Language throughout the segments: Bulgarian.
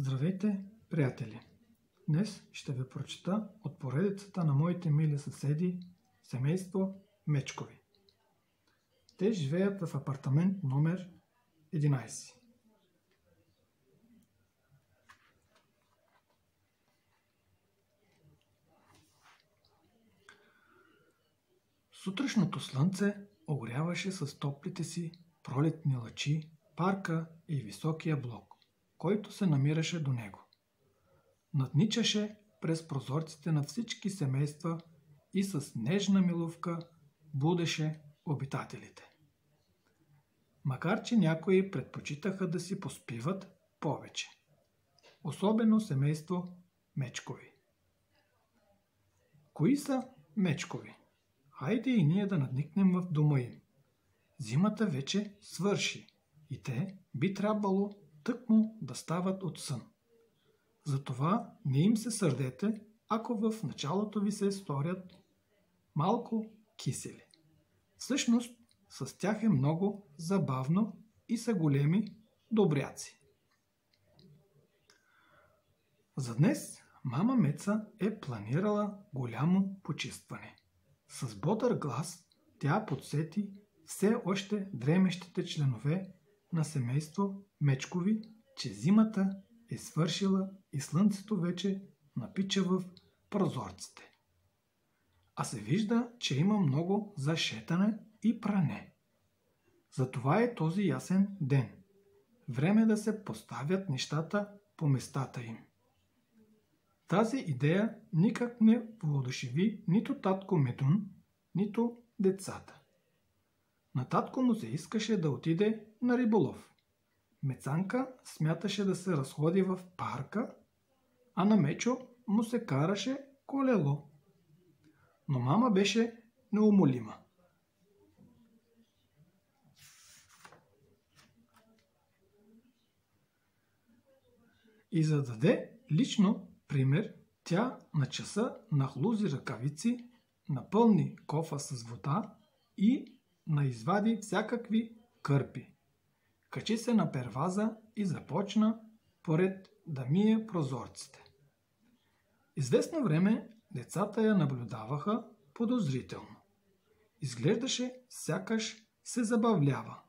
Здравейте, приятели! Днес ще ви прочета от поредицата на моите мили съседи, семейство Мечкови. Те живеят в апартамент номер 11. Сутрешното слънце огряваше с топлите си пролетни лъчи парка и високия блок, който се намираше до него. Надничаше през прозорците на всички семейства и с нежна милувка будеше обитателите. Макар че някои предпочитаха да си поспиват повече. Особено семейство Мечкови. Кои са Мечкови? Хайде и ние да надникнем в дома им. Зимата вече свърши и те би трябвало тъкмо да стават от сън. Затова не им се сърдете, ако в началото ви се сторят малко кисели. Всъщност с тях е много забавно и са големи добряци. За днес мама Меца е планирала голямо почистване. С бодър глас тя подсети все още дремещите членове на семейство Мечкови, че зимата е свършила и слънцето вече напича в прозорците. А се вижда, че има много за шетане и пране. Затова е този ясен ден. Време да се поставят нещата по местата им. Тази идея никак не воодушеви нито татко Медун, нито децата. На татко му се искаше да отиде на риболов. Мецанка смяташе да се разходи в парка, а на Мечо му се караше колело. Но мама беше неумолима. И за да даде лично пример, тя на часа нахлузи ръкавици, напълни кофа с вода и наизвади всякакви кърпи. Качи се на перваза и започна поред да мие прозорците. Известно време децата я наблюдаваха подозрително. Изглеждаше сякаш се забавлява.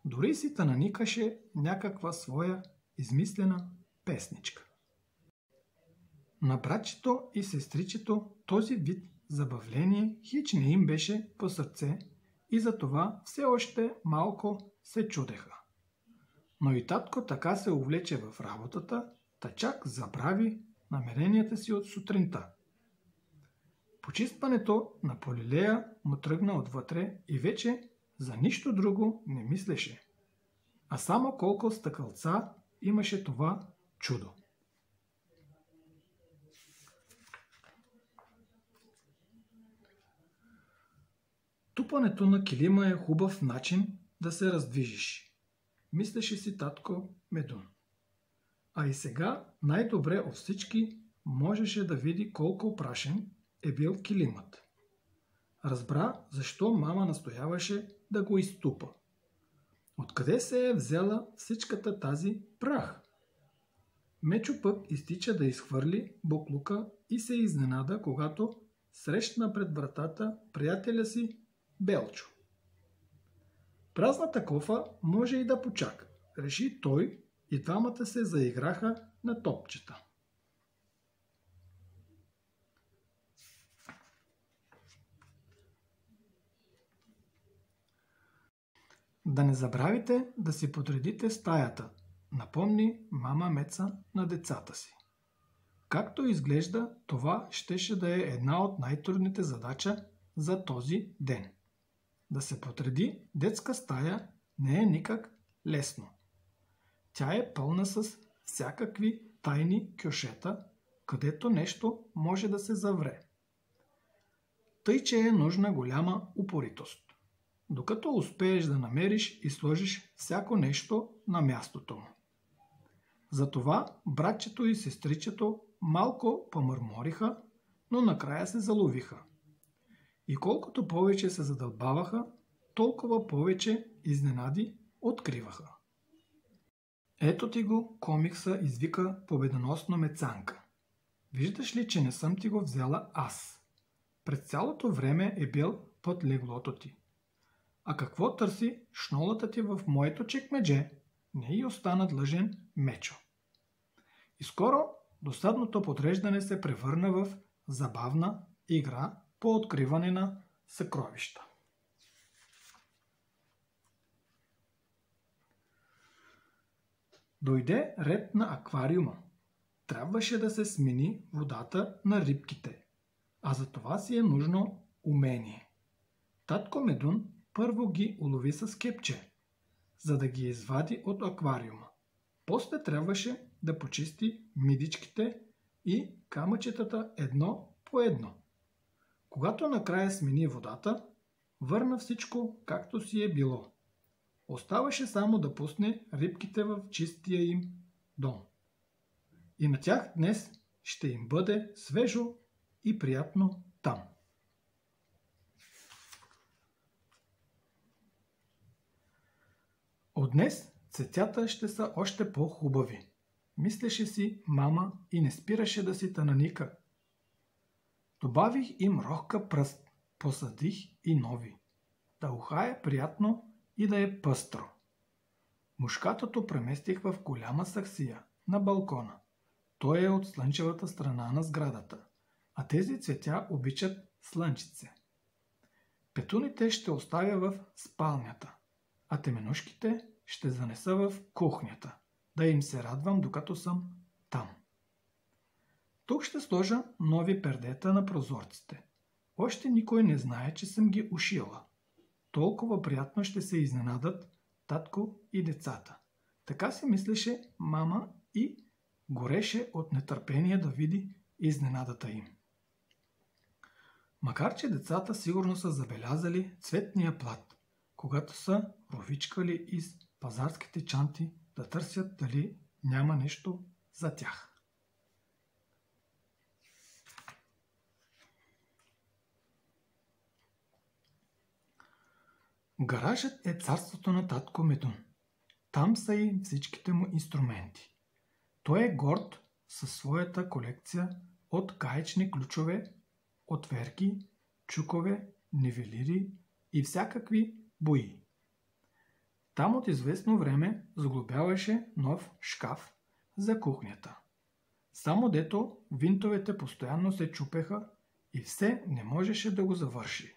Дори си наникаше някаква своя измислена песничка. На братчето и сестричето този вид забавление хич не им беше по сърце и затова все още малко се чудеха. Но и татко така се увлече в работата, та чак забрави намеренията си от сутринта. Почистването на Полилея му тръгна отвътре и вече за нищо друго не мислеше. А само колко стъкълца имаше това чудо. Тупането на килима е хубав начин да се раздвижиш, мислеше си татко Медун. А и сега най-добре от всички можеше да види колко прашен е бил килимът. Разбра защо мама настояваше да го изтупа. Откъде се е взела всичката тази прах? Мечо пък изтича да изхвърли буклука и се изненада, когато срещна пред вратата приятеля си Белчо. Празната кофа може и да почака, реши той и двамата се заиграха на топчета. Да не забравите да си подредите стаята, напомни мама Меца на децата си. Както изглежда, това щеше да е една от най-трудните задачи за този ден. Да се подреди детска стая не е никак лесно. Тя е пълна с всякакви тайни кьошета, където нещо може да се завре. Тъй, че е нужна голяма упоритост, докато успееш да намериш и сложиш всяко нещо на мястото му. Затова братчето и сестричето малко помърмориха, но накрая се заловиха. И колкото повече се задълбаваха, толкова повече изненади откриваха. Ето ти го, комикса, извика победоносно Мецанка. Виждаш ли, че не съм ти го взела аз? През цялото време е бил под леглото ти. А какво търси шнолата ти в моето чекмедже? Не й остана длъжен Мечо. И скоро досадното подреждане се превърна в забавна игра по откриване на съкровища. Дойде ред на аквариума. Трябваше да се смени водата на рибките, а за това си е нужно умение. Татко Медун първо ги улови с кепче, за да ги извади от аквариума. После трябваше да почисти мидичките и камъчетата едно по едно. Когато накрая смени водата, върна всичко както си е било. Оставаше само да пусне рибките в чистия им дом. И на тях днес ще им бъде свежо и приятно там. От днес цветята ще са още по-хубави. Мислеше си мама и не спираше да си тананика. Добавих им рохка пръст, посадих и нови. Да ухае приятно и да е пъстро. Мушкатото преместих в голяма саксия на балкона. Той е от слънчевата страна на сградата, а тези цветя обичат слънчице. Петуните ще оставя в спалнята, а теменушките ще занеса в кухнята, да им се радвам докато съм там. Тук ще сложа нови пердета на прозорците. Още никой не знае, че съм ги ушила. Толкова приятно ще се изненадат татко и децата. Така си мислеше мама и гореше от нетърпение да види изненадата им. Макар че децата сигурно са забелязали цветния плат, когато са ровичкали из пазарските чанти да търсят дали няма нещо за тях. Гаражът е царството на татко Медун. Там са и всичките му инструменти. Той е горд със своята колекция от гаечни ключове, отверки, чукове, нивелири и всякакви бои. Там от известно време заглобяваше нов шкаф за кухнята. Само дето винтовете постоянно се чупеха и все не можеше да го завърши.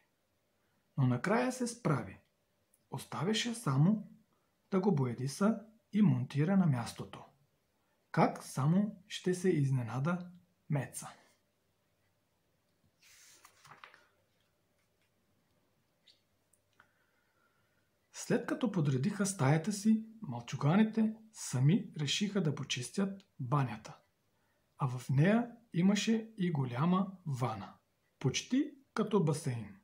Но накрая се справи. Оставяше само да го боядиса и монтира на мястото. Как само ще се изненада Меца. След като подредиха стаята си, мълчуганите сами решиха да почистят банята. А в нея имаше и голяма вана, почти като басейн.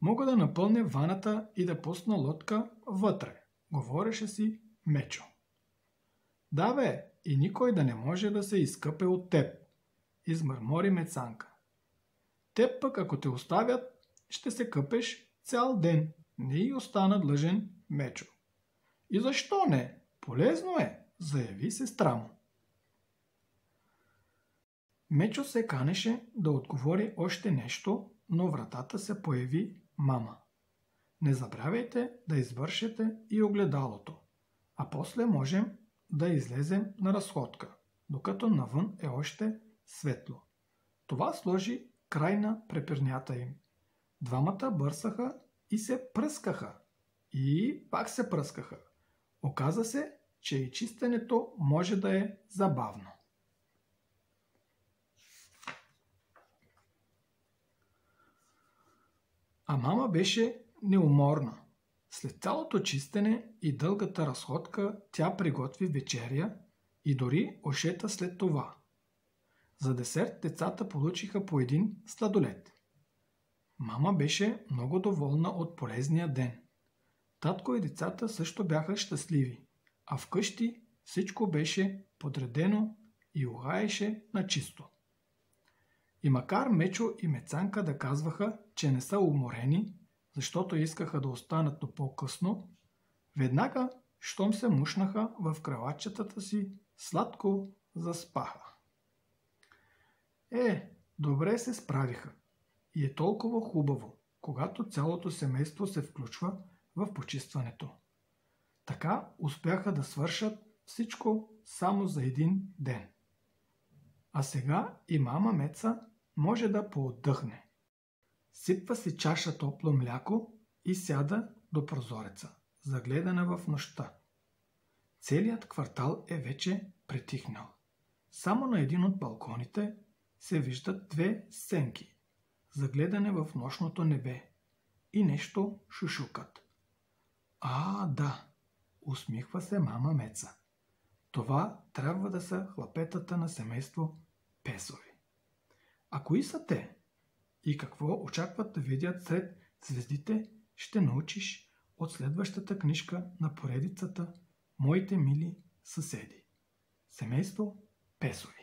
Мога да напълня ваната и да пусна лодка вътре, говореше си Мечо. Да бе, и никой да не може да се изкъпе от теб, измърмори Мецанка. Теб пък, ако те оставят, ще се къпеш цял ден. Не й остана длъжен Мечо. И защо не? Полезно е, заяви сестра му. Мечо се канеше да отговори още нещо, но вратата се появи мама. Не забравяйте да извършите и огледалото, а после можем да излезем на разходка, докато навън е още светло. Това сложи край на препирнята им. Двамата бърсаха и се пръскаха. И пак се пръскаха. Оказа се, че и чистенето може да е забавно. А мама беше неуморна. След цялото чистене и дългата разходка тя приготви вечеря и дори ошета след това. За десерт децата получиха по един сладолед. Мама беше много доволна от полезния ден. Татко и децата също бяха щастливи, а вкъщи всичко беше подредено и угаеше на чисто. И макар Мечо и Мецанка да казваха, че не са уморени, защото искаха да останат до по-късно, веднага щом се мушнаха в кралатчетата си, сладко заспаха. Добре се справиха. И е толкова хубаво, когато цялото семейство се включва в почистването. Така успяха да свършат всичко само за един ден. А сега и мама Меца може да поотдъхне. Сипва си чаша топло мляко и сяда до прозореца, загледана в нощта. Целият квартал е вече притихнал. Само на един от балконите се виждат две сенки, загледане в нощното небе, и нещо шушукат. Да, усмихва се мама Меца. Това трябва да са хлапетата на семейство Песови. А кои са те? И какво очакват да видят сред звездите, ще научиш от следващата книжка на поредицата Моите мили съседи. Семейство Песови.